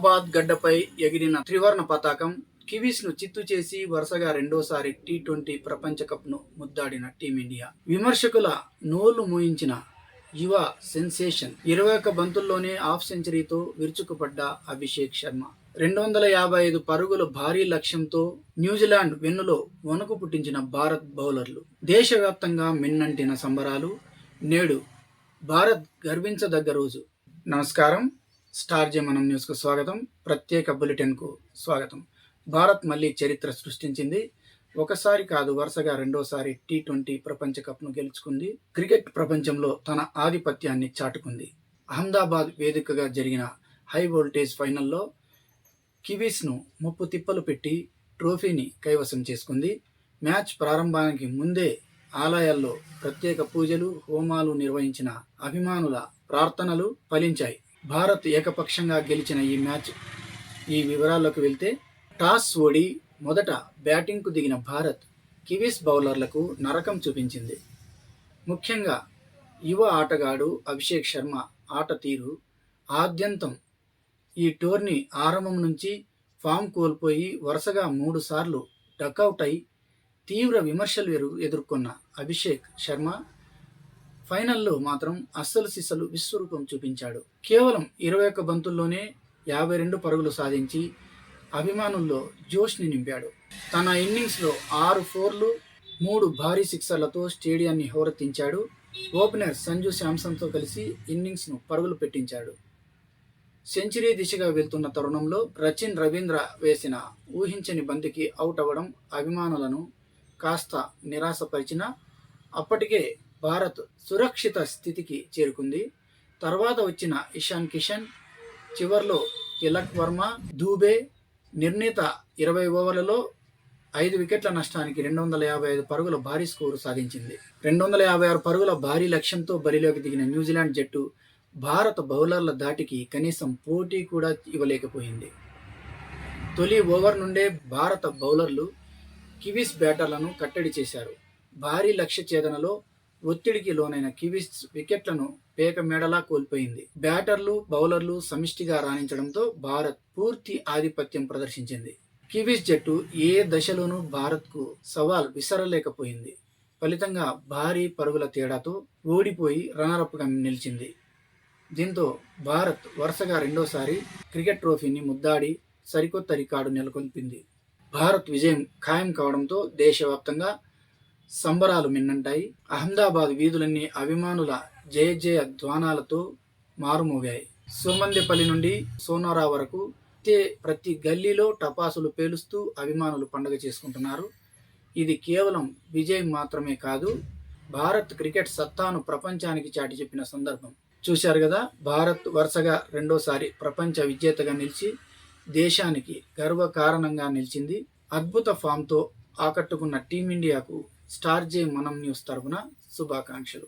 అహ్మదాబాద్ గడ్డపై ఎగిరిన త్రివర్ణ పతాకం. కివీస్ ను చిత్తు చేసి వరుసగా రెండోసారి టీ20 ప్రపంచ కప్ ను ముద్దాడిన టీమిండియా. విమర్శకుల నోళ్లు మూయించిన యువ సెన్సేషన్. 21 బంతుల్లోనే హాఫ్ సెంచరీతో విరుచుకుపడ్డ అభిషేక్ శర్మ. 255 పరుగుల భారీ లక్ష్యంతో న్యూజిలాండ్ వెన్నులో వణుకు పుట్టించిన భారత్ బౌలర్లు. దేశవ్యాప్తంగా మిన్నంటిన సంబరాలు. నేడు భారత్ గర్వించదగ్గ రోజు. నమస్కారం. స్టార్ జే మనం న్యూస్ కు స్వాగతం. ప్రత్యేక బులెటిన్ కు స్వాగతం. భారత్ మళ్లీ చరిత్ర సృష్టించింది. ఒకసారి కాదు, వరుసగా రెండోసారి టీ20 ప్రపంచ కప్ ను గెలుచుకుంది. క్రికెట్ ప్రపంచంలో తన ఆధిపత్యాన్ని చాటుకుంది. అహ్మదాబాద్ వేదికగా జరిగిన హై వోల్టేజ్ ఫైనల్లో కివీస్ ను ముప్పు తిప్పలు పెట్టి ట్రోఫీని కైవసం చేసుకుంది. మ్యాచ్ ప్రారంభానికి ముందే ఆలయాల్లో ప్రత్యేక పూజలు, హోమాలు నిర్వహించిన అభిమానుల ప్రార్థనలు ఫలించాయి. భారత్ ఏకపక్షంగా గెలిచిన ఈ మ్యాచ్ ఈ వివరాల్లోకి వెళ్తే, టాస్ ఓడి మొదట బ్యాటింగ్కు దిగిన భారత్ కివీస్ బౌలర్లకు నరకం చూపించింది. ముఖ్యంగా యువ ఆటగాడు అభిషేక్ శర్మ ఆట తీరు ఆద్యంతం. ఈ టోర్నీ ఆరంభం నుంచి ఫామ్ కోల్పోయి వరుసగా 3 సార్లు డకౌట్ అయి తీవ్ర విమర్శలు ఎదుర్కొన్న అభిషేక్ శర్మ ఫైనల్లో మాత్రం అస్సలు సిస్సలు విశ్వరూపం చూపించాడు. కేవలం 21 బంతుల్లోనే 52 పరుగులు సాధించి అభిమానుల్లో జోష్ని నింపాడు. తన ఇన్నింగ్స్లో 6 ఫోర్లు, 3 భారీ సిక్సర్లతో స్టేడియాన్ని హోరెత్తించాడు. ఓపెనర్ సంజు శాంసన్తో కలిసి ఇన్నింగ్స్ను పరుగులు పెట్టించాడు. సెంచరీ దిశగా వెళ్తున్న తరుణంలో రచిన్ రవీంద్ర వేసిన ఊహించని బంతికి అవుట్ అవ్వడం అభిమానులను కాస్త నిరాశపరిచినా అప్పటికే భారత్ సురక్షిత స్థితికి చేరుకుంది. తర్వాత వచ్చిన ఇషాన్ కిషన్, చివర్లో తిలక్ వర్మ, దూబే నిర్ణీత 20 ఓవర్లలో 5 వికెట్ల నష్టానికి 255 పరుగుల భారీ స్కోరు సాధించింది. 256 పరుగుల భారీ లక్ష్యంతో బరిలోకి దిగిన న్యూజిలాండ్ జట్టు భారత బౌలర్ల ధాటికి కనీసం పోటీ కూడా ఇవ్వలేకపోయింది. తొలి ఓవర్ నుండే భారత బౌలర్లు కివీస్ బ్యాటర్లను కట్టడి చేశారు. భారీ లక్ష్య ఛేదనలో ఒత్తిడికి లోనైన కివీస్ వికెట్లను పేక మేడలా కోల్పోయింది. బ్యాటర్లు, బౌలర్లు సమిష్టిగా రాణించడంతో భారత్ పూర్తి ఆధిపత్యం ప్రదర్శించింది. కివీస్ జట్టు ఏ దశలోనూ భారత్కు సవాల్ విసరలేకపోయింది. ఫలితంగా భారీ పరుగుల తేడాతో ఓడిపోయి రన్నరప్గా నిలిచింది. దీంతో భారత్ వరుసగా రెండోసారి క్రికెట్ ట్రోఫీని ముద్దాడి సరికొత్త రికార్డు నెలకొల్పింది. భారత్ విజయం ఖాయం కావడంతో దేశవ్యాప్తంగా సంబరాలు మిన్నంటాయి. అహ్మదాబాద్ వీధులన్నీ అభిమానుల జయ ధ్వానాలతో మారుమోగాయి. సోమందేపల్లి నుండి సోనారా వరకు ప్రతి గల్లీలో టపాసులు పేలుస్తూ అభిమానులు పండుగ చేసుకుంటున్నారు. ఇది కేవలం విజయం మాత్రమే కాదు, భారత్ క్రికెట్ సత్తాను ప్రపంచానికి చాటి చెప్పిన సందర్భం. చూశారు కదా, భారత్ వరుసగా రెండోసారి ప్రపంచ విజేతగా నిలిచి దేశానికి గర్వకారణంగా నిలిచింది. అద్భుత ఫామ్తో ఆకట్టుకున్న టీమిండియాకు స్టార్ జే మనం న్యూస్ తరపున శుభాకాంక్షలు.